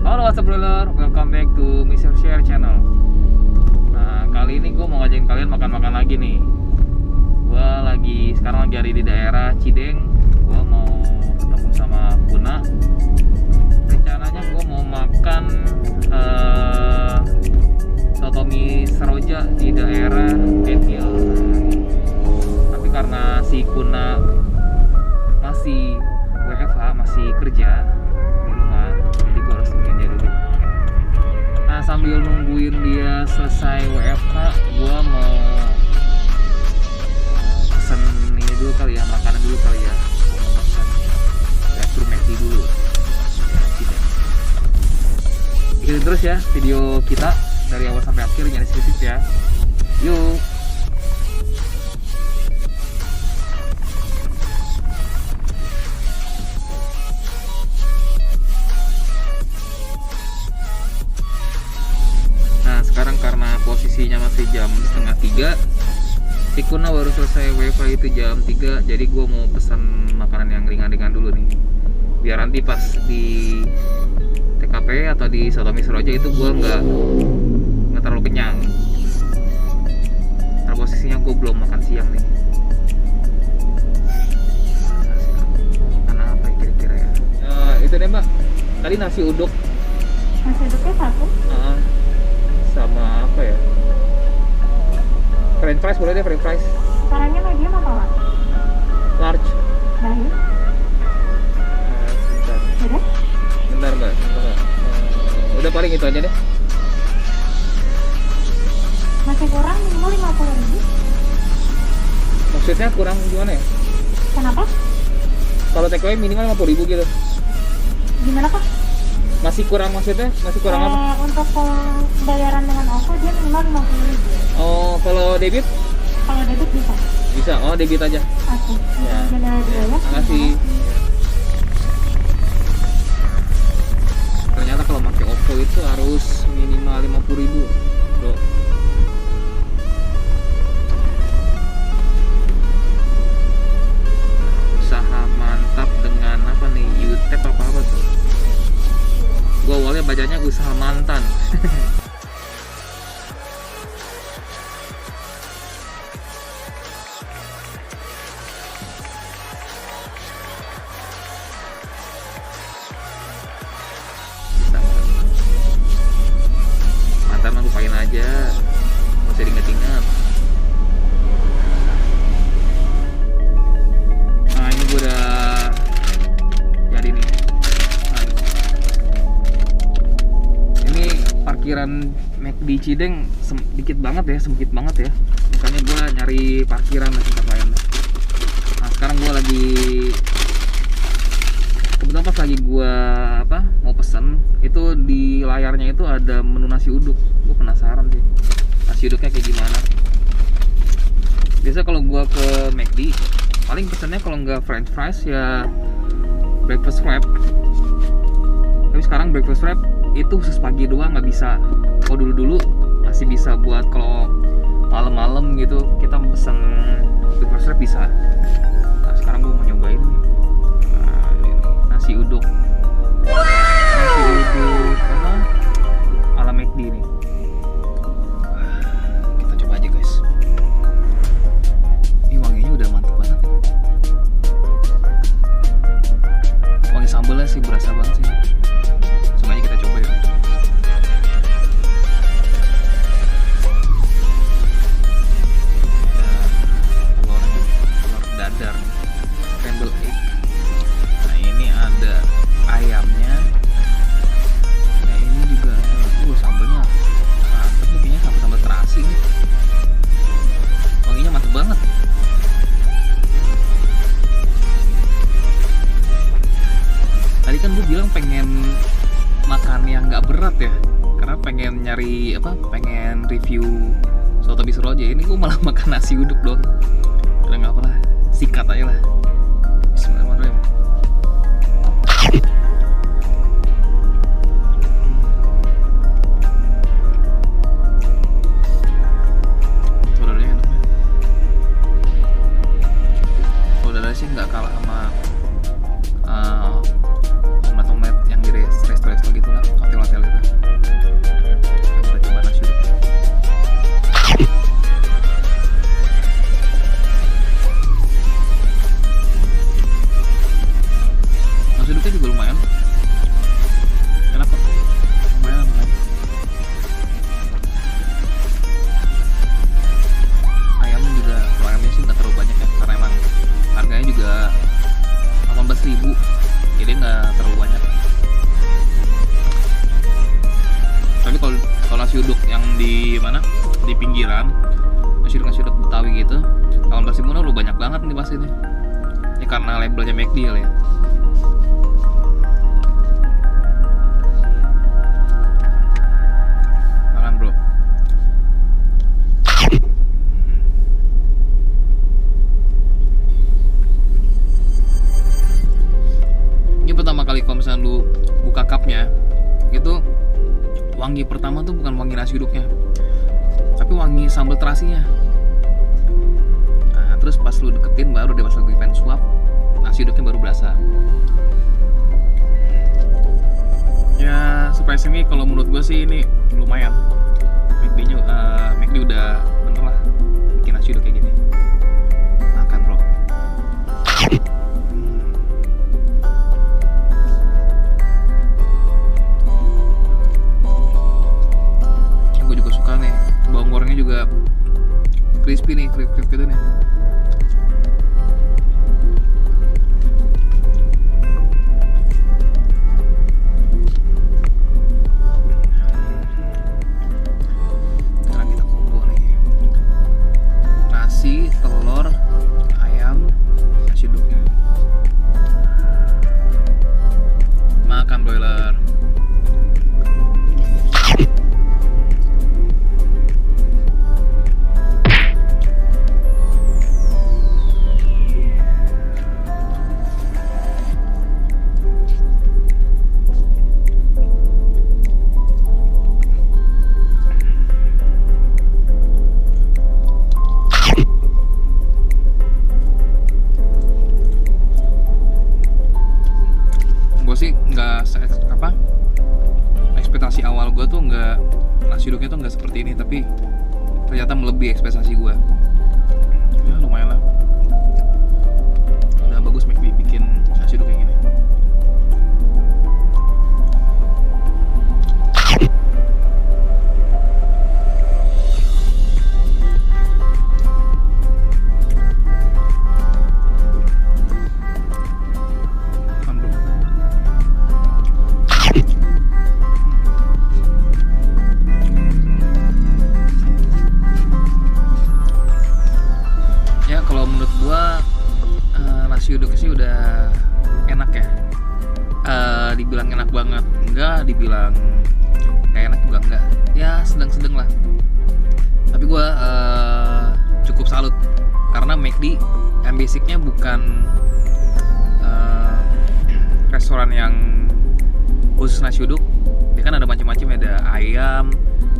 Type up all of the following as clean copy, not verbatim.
Halo WhatsApp brother, welcome back to Mr. Share channel. Nah, kali ini gue mau ngajakin kalian makan-makan lagi nih. Gue sekarang lagi ada di daerah Cideng. Gue mau ketemu sama Kuna. Rencananya gue mau makan soto mie seroja di daerah Benhil. Tapi karena si Kuna masih WFH, masih kerja di rumah, jadi gue harus temenin dia dulu. Nah, sambil nungguin dia selesai WFH, gue mau pesen ini dulu kali ya, makanan dulu kali ya. Gue mau pesen drive-thru McD dulu. Ikutin terus ya video kita dari awal sampai akhir, jangan skip ya. Yuk. Sekarang karena posisinya masih jam 2:30, si Kuna baru selesai wifi itu jam 3, jadi gue mau pesan makanan yang ringan-ringan dulu nih, biar nanti pas di TKP atau di soto mie seroja itu gue nggak terlalu kenyang. Karena posisinya gue belum makan siang nih. Makan apa ya kira-kira ya? Itu deh mbak, tadi nasi uduk. Nasi uduknya satu. Sama apa ya? French fries boleh deh, French fries. Caranya medium apa pak? Large. Baik. Bentar. Udah? Bentar mbak. Udah paling itu aja deh. Masih kurang minimal 50.000. Maksudnya kurang gimana ya? Kenapa? Kalau take away minimal 50.000 gitu. Gimana pak? Masih kurang, maksudnya? Masih kurang apa? Untuk pembayaran dengan OVO dia minimal 50.000. Oh, kalau debit? Kalau debit bisa. Bisa. Oh, debit aja. Oke. Ya. Benar ya. Makasih. Ternyata kalau pakai OVO itu harus minimal 50.000, bro. Usaha mantap dengan apa nih? UTEP apa tuh? Gue awalnya bacanya usaha mantan. Mantan mah lupain aja, nggak usah diinget-inget. Nah, ini gue udah jadi nih. Parkiran McD Cideng dikit banget ya, sempit banget ya. Makanya gue nyari parkiran di tempat lain. Nah, sekarang gue lagi kebetulan pas lagi gue mau pesen, itu di layarnya itu ada menu nasi uduk. Gue penasaran sih nasi uduknya kayak gimana. Biasa kalau gue ke McD paling pesennya kalau nggak French fries ya breakfast wrap. Tapi sekarang breakfast wrap itu khusus pagi doang, nggak bisa. Kalau dulu masih bisa buat kalau malam-malam gitu kita pesen breakfast wrap bisa. Nah, sekarang gue mau nyobain nih. Nah, ini nasi uduk. Nasi uduk apa? Ala McD nih. Kita coba aja guys. Ini wanginya udah mantep banget ya. Wangi sambelnya sih berasa banget sih. Semuanya kita coba ya. Telur dadar, scramble egg. Nah, ini ada ayamnya. Nah, ini juga ada. Sambelnya mantep nih, kayaknya sambal terasi nih. Wanginya mantep banget. Tadi kan gue bilang pengen makan yang nggak berat ya, karena pengen nyari pengen review soto mie seroja. Ini gue malah makan nasi uduk dong. Udah nggak apa lah, sikat aja lah. Bismillahirrahmanirrahim. Saudaranya enaknya. Saudaranya sih nggak kalah sama omelet yang di resto gitu lah, hotel nasi uduk yang di mana, di pinggiran, nasi uduk Betawi gitu. Kalau nasi Muno lu banyak banget nih pasti nih. Ini karena labelnya McD kali ya. Makan bro. Ini pertama kali kalau misalnya lu buka cupnya itu wangi pertama tuh bukan wangi nasi uduknya, tapi wangi sambal terasinya. Nah, terus pas lu deketin baru deh, pas lagi pengen suap, nasi uduknya baru berasa. Ya surprisingly kalau menurut gue sih ini lumayan. McD udah bener lah bikin nasi uduk kayak gini. Makan bro. Gue juga suka nih, bawang gorengnya juga crispy nih, crispy gitu nih. Sekarang kita combo nih, nasi, telur, ayam, nasi uduknya. Makan broiler. Gue sih nggak ekspektasi awal gue tuh nggak, nasi uduknya tuh nggak seperti ini, tapi ternyata melebihi ekspektasi gue. Ya lumayan lah, udah bagus McD bikin nasi uduk kayak gini. Ya kalau menurut gua nasi uduk sih udah enak ya. Dibilang enak banget enggak, dibilang nggak enak juga enggak, ya sedang-sedang lah. Tapi gua cukup salut karena McD yang basicnya bukan restoran yang khusus nasi uduk. Dia kan ada macam-macam, ada ayam,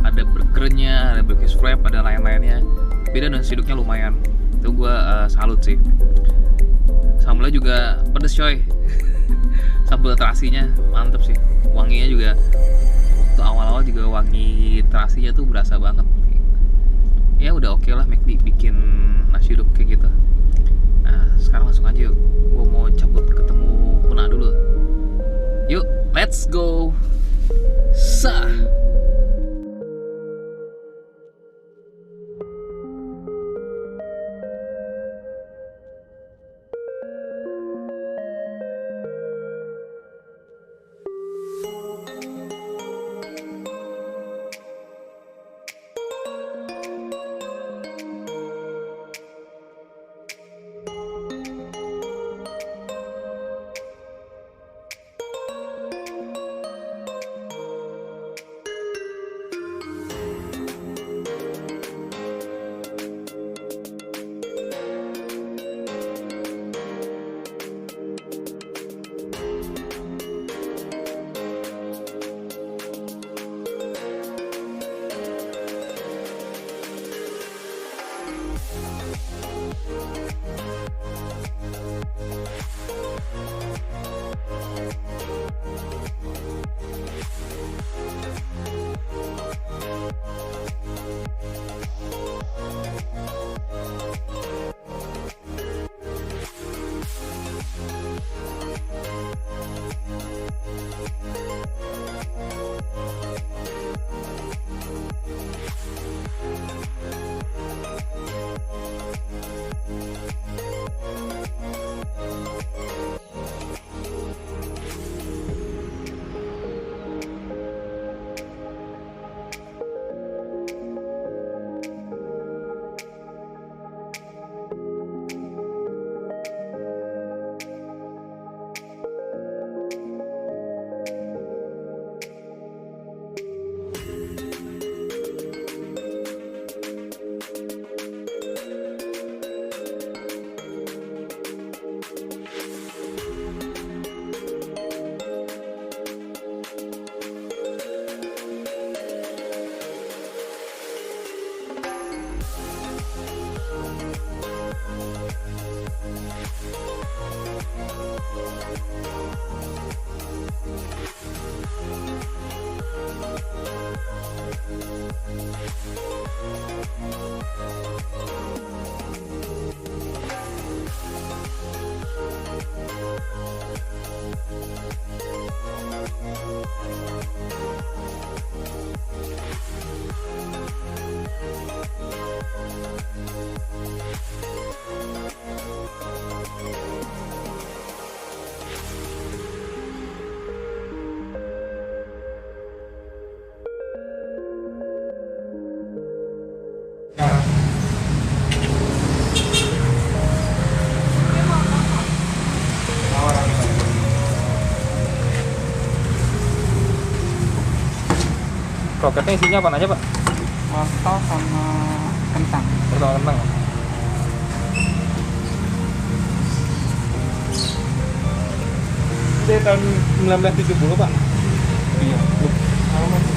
ada burgernya, ada burgers wrap, ada lain-lainnya. Tapi dia nasi uduknya lumayan. Itu gue salut sih. Sambalnya juga pedes coy. Sambal terasinya mantep sih. Wanginya juga waktu awal-awal juga wangi terasinya tuh berasa banget. Ya udah oke lah McD bikin nasi uduk kayak gitu. Nah sekarang langsung aja yuk. Gue mau cabut ketemu Puna dulu. Yuk let's go. Sah. Kroketnya isinya apa aja, Pak? wortel sama kentang. Wortel kentang. Ini tahun 1970, Pak. Iya. Lama sih.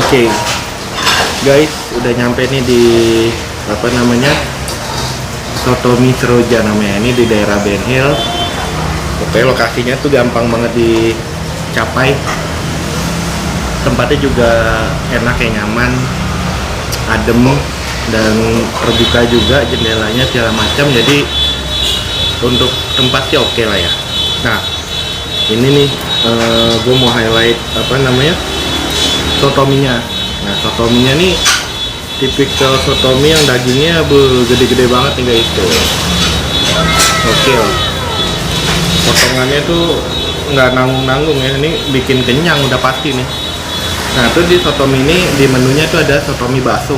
Oke, guys, udah nyampe nih di apa namanya, Sotomi Seroja namanya. Ini di daerah Ben Hill. Oke, lokasinya tuh gampang banget dicapai. Tempatnya juga enak, ya, nyaman, adem, dan terbuka juga jendelanya segala macam. Jadi untuk tempatnya oke lah ya. Nah, ini nih gue mau highlight apa namanya, sotominya. Nah, sotominya nih tipikal sotomi yang dagingnya gede-gede banget nih guys tuh. Oke lah. Potongannya tuh nggak nanggung-nanggung ya. Ini bikin kenyang udah pasti nih. Nah, tuh di sotomi ini di menunya tuh ada sotomi bakso.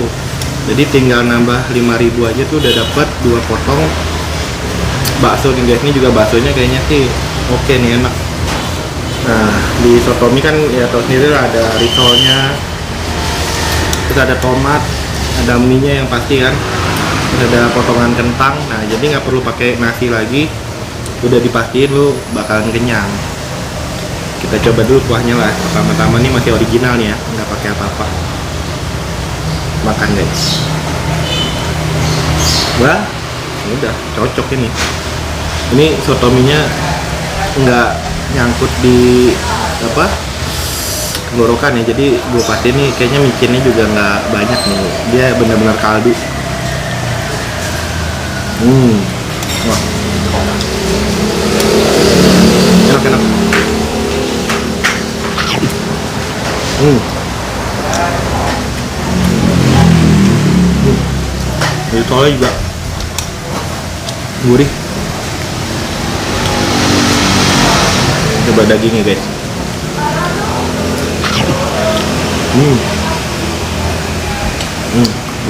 Jadi tinggal nambah 5.000 aja tuh udah dapat 2 potong bakso nih guys. Ini juga baksonya kayaknya sih oke nih, enak. Nah, di sotomi kan ya tau sendiri lah, ada risolnya, terus ada tomat, ada mie-nya yang pasti kan, terus ada potongan kentang. Nah, jadi nggak perlu pakai nasi lagi, udah dipastiin lu bakalan kenyang. Kita coba dulu kuahnya lah. Pertama-tama nih masih original nih ya, nggak pakai apa-apa. Makan guys. Wah, udah cocok ini. Ini sotominya nggak nyangkut di apa tenggorokan ya, jadi gue pasti nih kayaknya micinnya juga nggak banyak nih, dia benar-benar kaldu. Wah, enak. Jadi soalnya juga gurih. Coba dagingnya guys.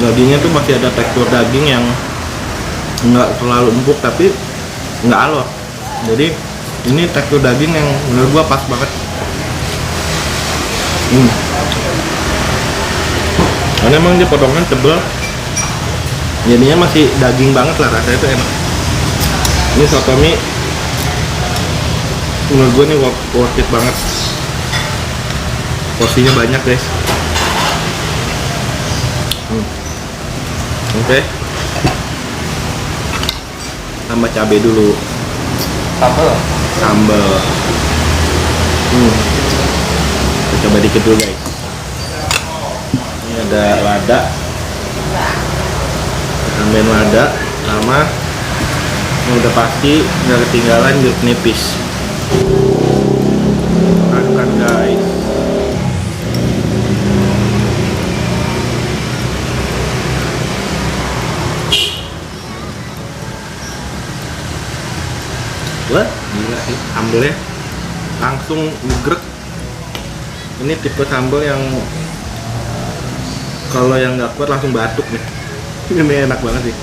Dagingnya tuh masih ada tekstur daging yang nggak terlalu empuk tapi nggak alot. Jadi ini tekstur daging yang menurut gua pas banget. Karena emang dia potongan tebal, jadinya masih daging banget lah, rasanya tuh enak. Ini sotomi menurut gue nih worth it banget. Porsinya banyak guys. Oke. Tambah cabai dulu. Sambal. Kita coba dikit dulu guys. Ini ada lada. Tambahin lada sama yang udah pasti nggak ketinggalan jeruk nipis. Adukkan guys. Gila sih, sambelnya langsung ngegrek. Ini tipe sambal yang kalau yang nggak kuat langsung batuk nih. Ini enak banget sih.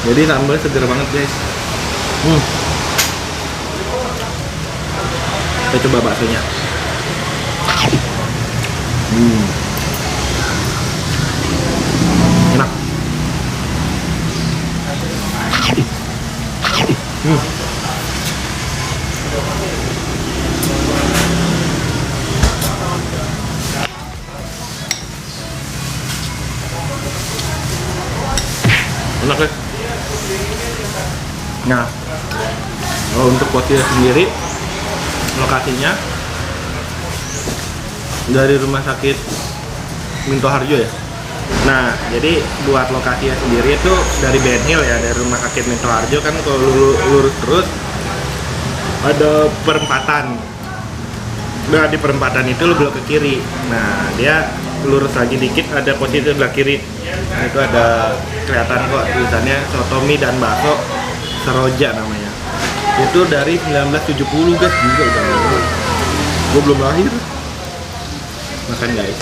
Jadi sambalnya seger banget guys. Kita coba baksonya. Enak. Enak ya. Nah, kalau untuk porsinya sendiri, lokasinya dari rumah sakit Minto Harjo ya. Nah, jadi buat lokasinya sendiri itu dari Ben Hill ya, dari rumah sakit Minto Harjo kan kalau lurus terus ada perempatan. Nah, di perempatan itu lu belok ke kiri. Nah, dia lurus lagi dikit ada posisi sebelah kiri. Nah, itu ada kelihatan kok tulisannya Sotomi dan Bakso Seroja namanya. Itu dari 1970 guys, juga udah lama. Gue belum lahir. Makan guys.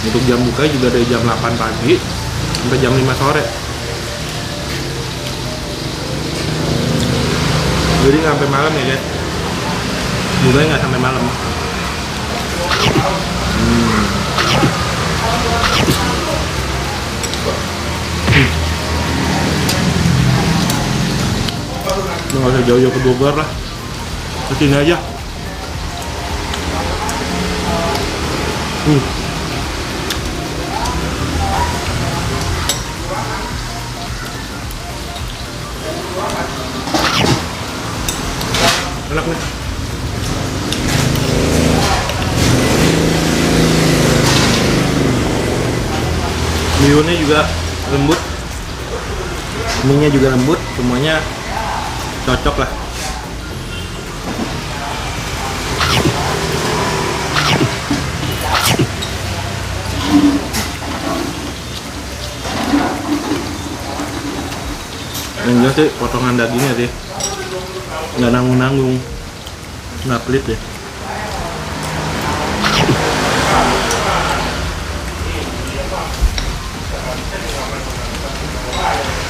Untuk jam buka juga dari jam 8 pagi sampai jam 5 sore. Jadi nggak sampai malam ya guys. Bukanya nggak sampai malam. Nggak usah jauh-jauh ke Bogor lah, kesini aja. Enak nih. Bihunnya juga lembut, mie-nya juga lembut, semuanya cocok lah. Yang jelas sih potongan dagingnya sih nggak nanggung-nanggung, nggak pelit ya.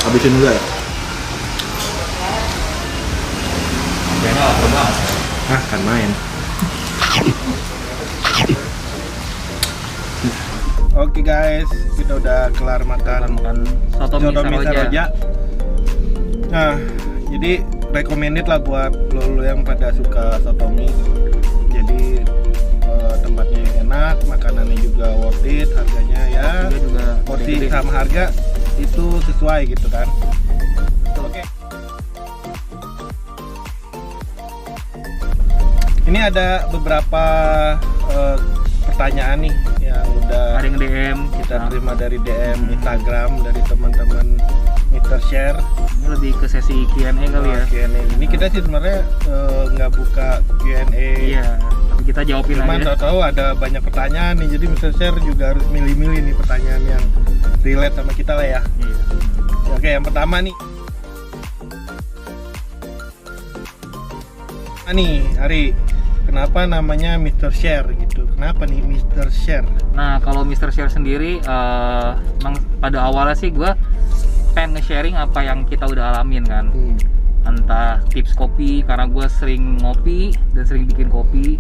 Habisin juga ya? Kayaknya lapar banget. Kan main. Oke guys, kita udah kelar makan Sotomi Seroja. Nah, jadi recommended lah buat lo yang pada suka sotomi. Jadi tempatnya enak, makanannya juga worth it, harganya ya juga porsi gede. sama harga itu sesuai gitu kan. Oke. Ini ada beberapa pertanyaan nih yang udah Ada yang DM kita terima dari DM Instagram dari teman-teman Mr. Share. Ini lebih ke sesi Q&A kali ya. Q&A. Ini kita sih sebenarnya nggak buka Q&A. Iya, tapi kita jawabin Cuman aja. tahu-tahu ada banyak pertanyaan nih, jadi Mr. Share juga harus milih-milih nih pertanyaan yang relate sama kita lah ya. Iya. Oke, yang pertama nih. Ari, kenapa namanya Mr. Share gitu? Kenapa nih Mr. Share? Nah, kalau Mr. Share sendiri, emang pada awalnya sih gue pengen nge-sharing apa yang kita udah alamin kan. Entah tips kopi, karena gue sering ngopi dan sering bikin kopi.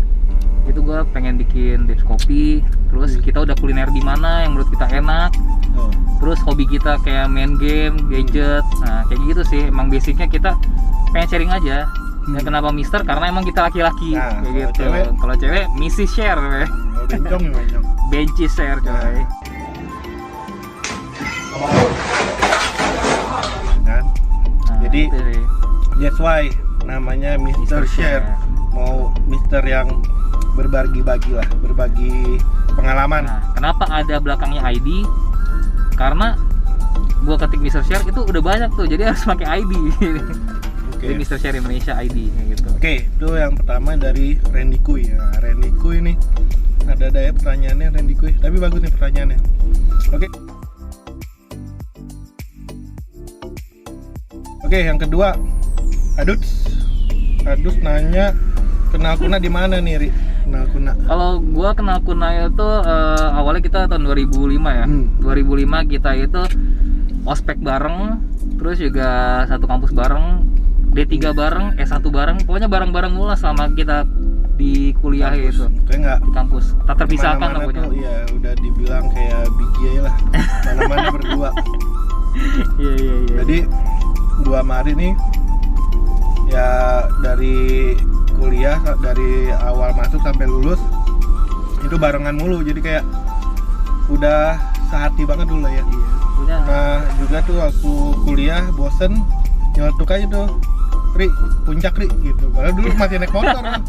Itu gue pengen bikin tips kopi. Terus kita udah kuliner di mana yang menurut kita enak. Terus hobi kita kayak main game, gadget. Nah, kayak gitu sih. Emang basicnya kita pengen sharing aja. Dan kenapa Mister? Karena emang kita laki-laki. Nah, Kayak gitu. cewek? Kalau cewek, Mrs. Share. Bencong nih bencong. Benci Share coy. Kan? Nah, Jadi itu sih. that's why namanya Mr. Mr. Share. Mau Mister yang berbagi-bagi lah, berbagi pengalaman. Nah, kenapa ada belakangnya ID? Karena gua ketik Mr. Share itu udah banyak tuh, jadi harus pakai ID. Jadi Mr. Share Indonesia ID kayak gitu. Oke, itu yang pertama dari Randy Kuy. Nah, Randy Kuy nih Ada ya pertanyaannya Randy Kuy. Tapi bagus nih pertanyaannya. Oke, yang kedua. Adus nanya kenal Kuna di mana nih, Ri? Kenal Kuna. Kalau gua kenal Kuna itu awalnya kita tahun 2005 ya. 2005 kita itu ospek bareng, terus juga satu kampus bareng, D3 bareng, S1 bareng, pokoknya bareng-bareng mulu lah selama kita di kuliah itu. Kayak nggak Di kampus. Tak terpisahkan lah kemana-mana pokoknya. tuh, iya udah dibilang kayak BJ lah. Mana-mana berdua. Iya. Jadi dua Mari nih ya dari kuliah, dari awal masuk sampai lulus itu barengan mulu, jadi kayak udah sehati banget dulu lah ya. Punya Nah juga tuh waktu kuliah bosen nyeletuk aja tuh, Ri, puncak Ri gitu. Padahal dulu masih naik motor kan.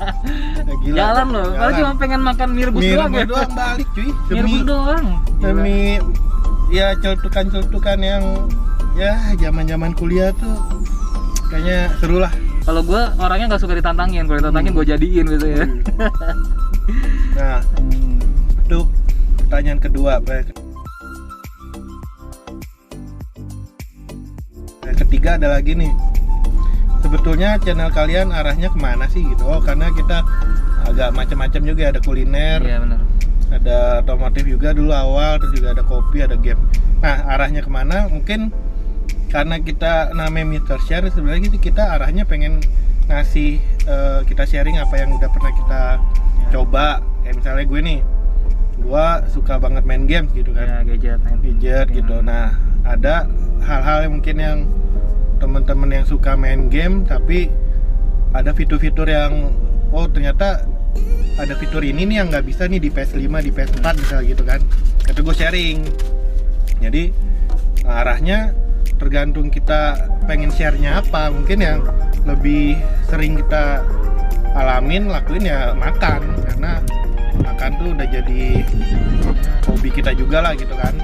Ya, gila. jalan loh. Kalau cuma pengen makan mie rebus Mie doang rebus ya. doang balik cuy. Mie rebus doang. Demi ya celetukan yang ya zaman kuliah tuh kayaknya seru lah. Kalau gue orangnya nggak suka ditantangin, kalau ditantangin gue jadiin gitu ya. Nah, itu pertanyaan kedua. Yang ketiga ada lagi nih. Sebetulnya channel kalian arahnya kemana sih gitu? Oh, karena kita agak macam-macam juga, ada kuliner, Iya benar. ada otomotif juga dulu awal, terus juga ada kopi, ada game. Nah, arahnya kemana? Mungkin karena kita namanya Mr. Share, sebenarnya kita arahnya pengen ngasih kita sharing apa yang udah pernah kita coba. Kayak misalnya gue nih, gue suka banget main game gitu kan, Ya, gadget gitu. Nah, ada hal-hal yang mungkin yang teman-teman yang suka main game tapi ada fitur-fitur yang oh ternyata ada fitur ini nih yang nggak bisa nih di PS5, di PS4 misalnya gitu kan. Itu gue sharing. Jadi arahnya tergantung kita pengen share-nya apa. Mungkin yang lebih sering kita alamin, lakuin ya makan, karena makan tuh udah jadi hobi kita juga lah gitu kan.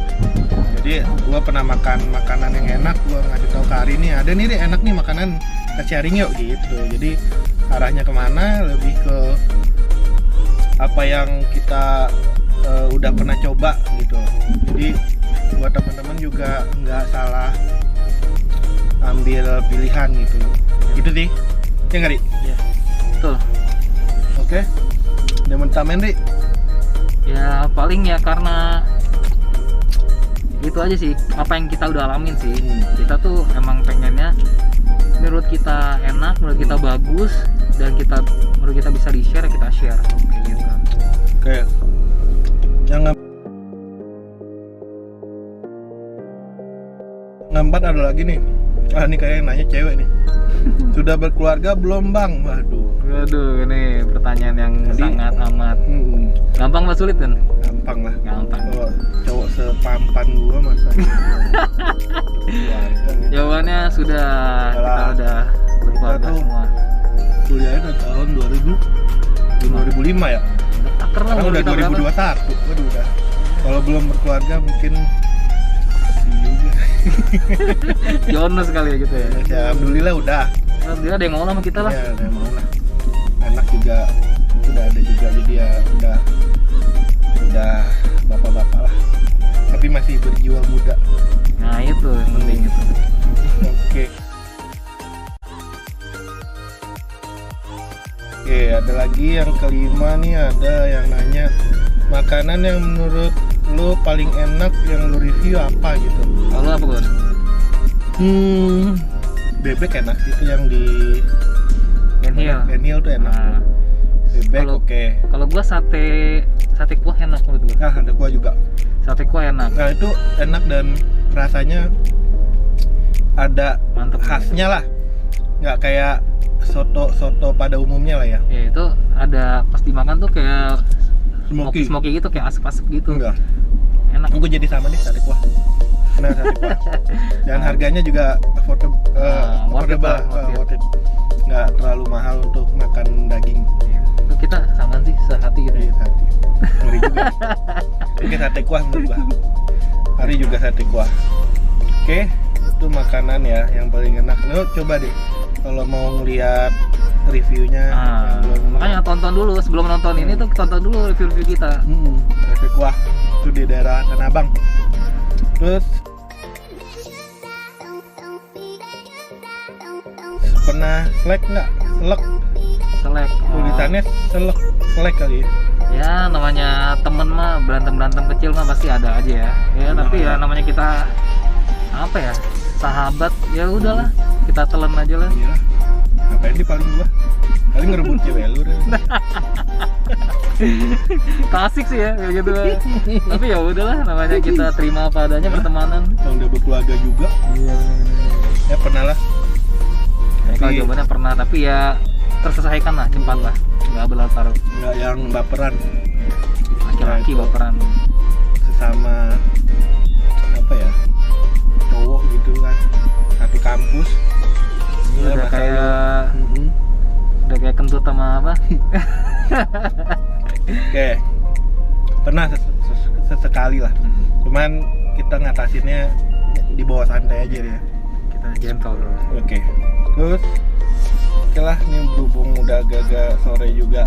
Jadi gua pernah makan makanan yang enak, gua ngasih tahu ke Ari nih, ada nih Ri, enak nih makanan, kita sharing yuk gitu. Jadi arahnya kemana, lebih ke apa yang kita udah pernah coba gitu. Jadi buat teman-teman juga nggak salah ambil pilihan gitu. Gitu sih, ya nggak Ri? Iya, betul. Oke, udah mentamen Ri? Ya paling ya karena itu aja sih, apa yang kita udah alamin sih. Kita tuh emang pengennya menurut kita enak, menurut kita bagus, dan menurut kita bisa di share, kita share kayak gitu. Oke, yang keempat ada lagi nih. Ini kayaknya nanya cewek nih. Sudah berkeluarga belum Bang? Waduh, ini pertanyaan yang sangat amat gampang atau sulit kan? Gampang lah. Gampang. Kalau cowok sepampan gua masa Jawabannya sudah, kita udah berkeluarga Kita tuh semua. kuliahnya dari tahun 2005 ya? Taker lah, Sekarang udah kita berapa? 2021. Waduh udah. Kalau belum berkeluarga mungkin juga. Jonas kali ya gitu ya. Ya alhamdulillah udah. Dia ada yang mau sama kita lah. Ya udah mau lah. Anak juga udah ada juga, jadi ya udah bapak-bapak lah. Tapi masih berjiwa muda. Nah itu yang penting itu. Oke. Oke, ada lagi yang kelima nih, ada yang nanya makanan yang menurut lu paling enak yang lu review apa gitu. Kalau apa Gon? Bebek enak itu yang di Benhil. tuh enak. Nah, Bebek kalau- oke. kalau gua sate kuah enak menurut gua. Nah, ada kuah juga. Sate kuah enak. Nah, itu enak dan rasanya ada Mantep. khasnya lah. Nggak kayak soto pada umumnya lah ya. Ya itu ada pas dimakan tuh kayak Smoky. smoky gitu, kayak asap-asap gitu. Enggak. Enak. Aku jadi sama deh sate kuah. Nah, sate kuah. Dan harganya juga affordable. Worth it lah, worth it. Worth it. Nggak terlalu mahal untuk makan daging. Itu kita sama sih, sehati gitu. Iya, sate. Ngeri juga. Oke, sate kuah menurut gua. Hari juga sate kuah. Oke, itu makanan ya yang paling enak. Lo coba deh kalau mau ngeliat reviewnya. Ah, yang belum- makanya tonton dulu sebelum nonton ini tuh tonton dulu review-review kita. Traffic Wah itu di daerah Tanah Abang. Terus pernah selek nggak? Selek. Selek. Tulisannya selek kali ya. Ya namanya temen mah berantem kecil mah pasti ada aja ya. Ya tapi ya namanya kita apa ya sahabat ya udahlah kita telan aja lah. Iya. Ngapain di paling gua? Paling ngerebut cewek lu deh. Klasik sih ya kayak gitu. Tapi ya udahlah namanya kita terima apa adanya pertemanan. Yang udah berkeluarga juga. Iya Ya pernah lah. Ya, kalau jawabannya pernah tapi ya terselesaikan lah cepat lah nggak berlarut-larut. Nggak yang baperan Laki-laki baperan. sesama apa ya cowok gitu kan, satu kampus. Ini udah masa kayak lu- udah kayak kentut sama apa? Oke, pernah sesekali lah. Cuman kita ngatasinnya di bawah santai aja ya. Kita gentle bro. Oke, terus oke lah, ini berhubung udah agak sore juga.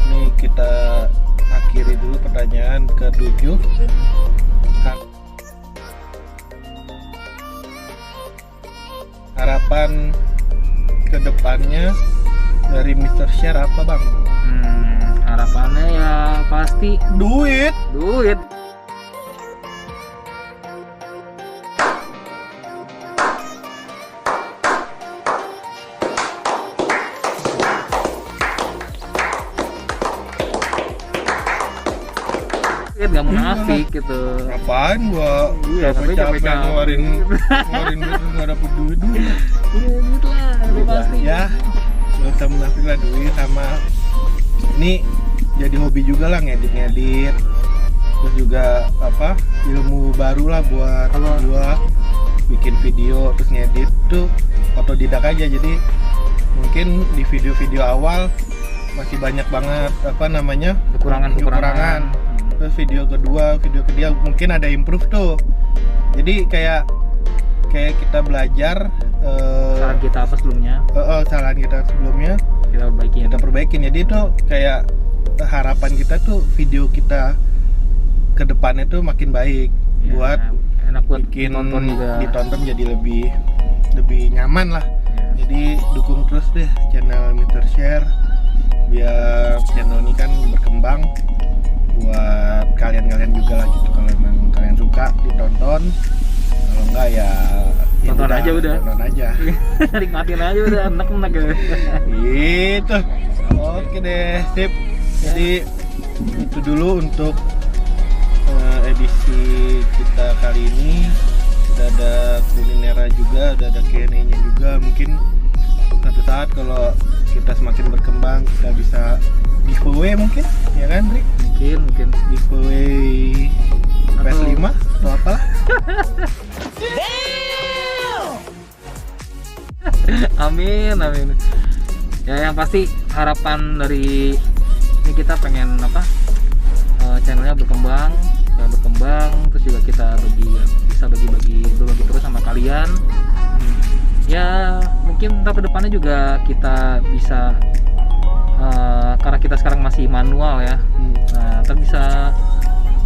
Nih kita akhiri dulu pertanyaan ke-7. Harapan kedepannya dari Mr. Share apa bang? Harapannya ya pasti Duit. duit. Duit nggak munafik gitu. Apaan gua? Iya, tapi capek capek-capek. ngeluarin duit terus nggak dapet duit. Iya duit lah, udah pasti. Ya, nggak usah munafik lah, duit sama ini jadi hobi juga lah, ngedit. Terus juga apa ilmu baru lah buat Kalau- gua bikin video terus ngedit tuh otodidak aja. Jadi mungkin di video-video awal masih banyak banget apa namanya Kekurangan. Terus video kedua mungkin ada improve tuh. Jadi kayak kita belajar Saran kita apa sebelumnya kesalahan kita sebelumnya kita perbaikin. kita perbaikin. Jadi itu kayak harapan kita tuh video kita ke depannya tuh makin baik, Ya, buat enak buat bikin ditonton juga. ditonton jadi lebih nyaman lah. Ya. Jadi dukung terus deh channel Mr. Share biar channel ini kan berkembang buat kalian juga lah gitu. Kalau memang kalian suka ditonton, kalau enggak ya Tonton aja udah. tonton aja. Nikmatin aja udah enak-enak ya. Gitu. Oke deh, sip. Jadi itu dulu untuk edisi kita kali ini. Udah ada kulinera juga, udah ada Q&A-nya juga. Mungkin suatu saat kalau kita semakin berkembang kita bisa giveaway mungkin, ya kan, Rick? Mungkin Giveaway PS5 atau apalah. amin. Ya yang pasti harapan dari ini kita pengen apa channelnya berkembang terus juga kita bisa bagi terus sama kalian. Ya mungkin ntar kedepannya juga kita bisa karena kita sekarang masih manual ya. Nah ntar bisa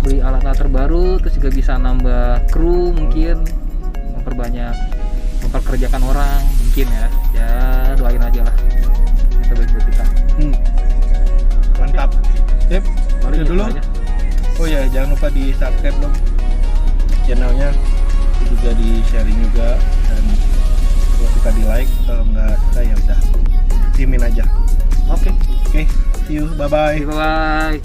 beli alat-alat terbaru, terus juga bisa nambah kru, mungkin memperkerjakan orang mungkin ya doain aja lah yang terbaik buat kita. Mantap. Sip. Paling Itu dulu. aja. Oh ya, jangan lupa di subscribe dong channelnya, juga di sharing juga, dan kalau suka di like, kalau nggak suka ya udah timin aja. Oke, Oke, see you, bye bye. bye bye.